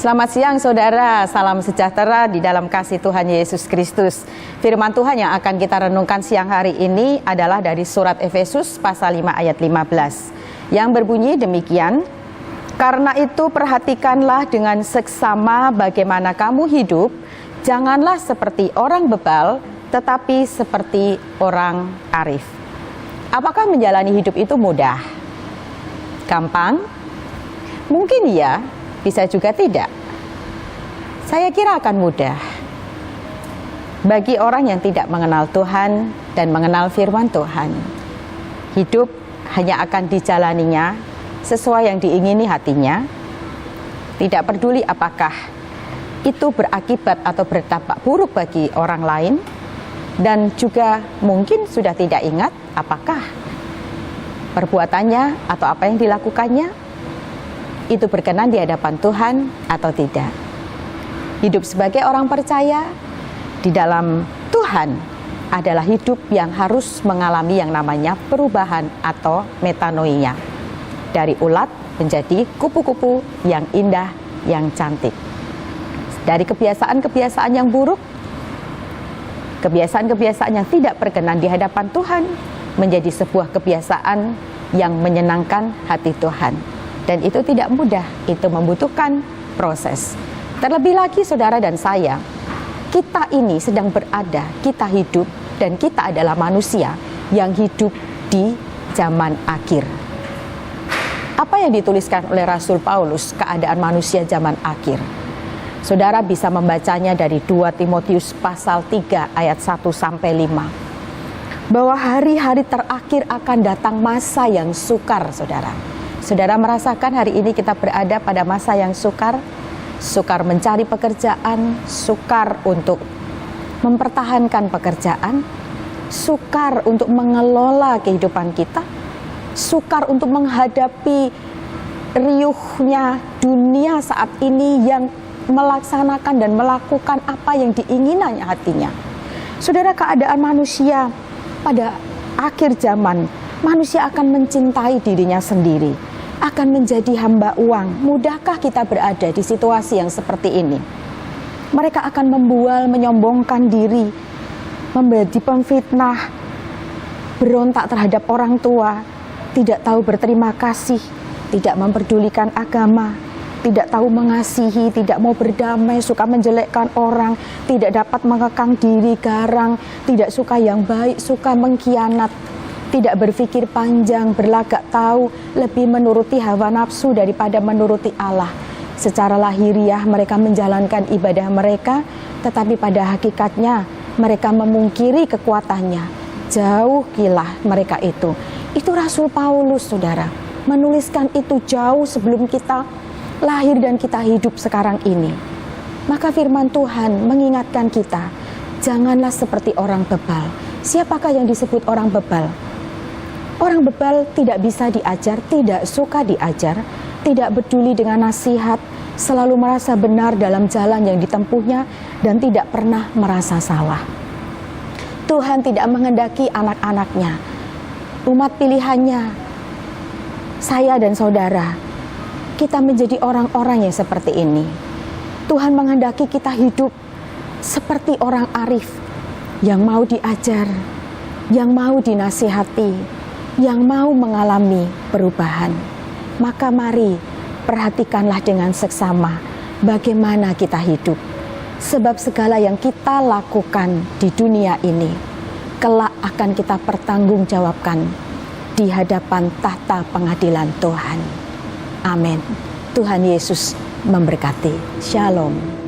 Selamat siang saudara, salam sejahtera di dalam kasih Tuhan Yesus Kristus. Firman Tuhan yang akan kita renungkan siang hari ini adalah dari surat Efesus pasal 5 ayat 15 yang berbunyi demikian. Karena itu perhatikanlah dengan seksama bagaimana kamu hidup, janganlah seperti orang bebal, tetapi seperti orang arif. Apakah menjalani hidup itu mudah? Gampang? Mungkin iya, bisa juga tidak. Saya kira akan mudah bagi orang yang tidak mengenal Tuhan dan mengenal firman Tuhan. Hidup hanya akan dijalaninya sesuai yang diingini hatinya. Tidak peduli apakah itu berakibat atau berdampak buruk bagi orang lain. Dan juga mungkin sudah tidak ingat apakah perbuatannya atau apa yang dilakukannya itu berkenan di hadapan Tuhan atau tidak. Hidup sebagai orang percaya di dalam Tuhan adalah hidup yang harus mengalami yang namanya perubahan atau metanoia. Dari ulat menjadi kupu-kupu yang indah, yang cantik. Dari kebiasaan-kebiasaan yang buruk, kebiasaan-kebiasaan yang tidak berkenan di hadapan Tuhan menjadi sebuah kebiasaan yang menyenangkan hati Tuhan. Dan itu tidak mudah, itu membutuhkan proses. Terlebih lagi saudara dan saya, kita ini sedang berada, kita hidup dan kita adalah manusia yang hidup di zaman akhir. Apa yang dituliskan oleh Rasul Paulus, keadaan manusia zaman akhir? Saudara bisa membacanya dari 2 Timotius pasal 3 ayat 1 sampai 5. Bahwa hari-hari terakhir akan datang masa yang sukar, saudara. Saudara merasakan hari ini kita berada pada masa yang sukar? Sukar mencari pekerjaan, sukar untuk mempertahankan pekerjaan, sukar untuk mengelola kehidupan kita, sukar untuk menghadapi riuhnya dunia saat ini yang melaksanakan dan melakukan apa yang diinginannya hatinya. Saudara, keadaan manusia pada akhir zaman, manusia akan mencintai dirinya sendiri, akan menjadi hamba uang. Mudahkah kita berada di situasi yang seperti ini? Mereka akan membual, menyombongkan diri, menjadi pemfitnah, berontak terhadap orang tua, tidak tahu berterima kasih, tidak memperdulikan agama, tidak tahu mengasihi, tidak mau berdamai, suka menjelekkan orang, tidak dapat mengekang diri, garang, tidak suka yang baik, suka mengkhianat, tidak berpikir panjang, berlagak tahu, lebih menuruti hawa nafsu daripada menuruti Allah. Secara lahiriah mereka menjalankan ibadah mereka, tetapi pada hakikatnya mereka memungkiri kekuatannya. Jauh gilah mereka itu. Itu Rasul Paulus, saudara, menuliskan itu jauh sebelum kita lahir dan kita hidup sekarang ini. Maka firman Tuhan mengingatkan kita, janganlah seperti orang bebal. Siapakah yang disebut orang bebal? Orang bebal tidak bisa diajar, tidak suka diajar, tidak peduli dengan nasihat, selalu merasa benar dalam jalan yang ditempuhnya dan tidak pernah merasa salah. Tuhan tidak menghendaki anak-anaknya, umat pilihannya, saya dan saudara, kita menjadi orang-orang yang seperti ini. Tuhan menghendaki kita hidup seperti orang arif yang mau diajar, yang mau dinasihati, yang mau mengalami perubahan. Maka mari perhatikanlah dengan seksama bagaimana kita hidup. Sebab segala yang kita lakukan di dunia ini kelak akan kita pertanggungjawabkan di hadapan tahta pengadilan Tuhan. Amin. Tuhan Yesus memberkati. Shalom.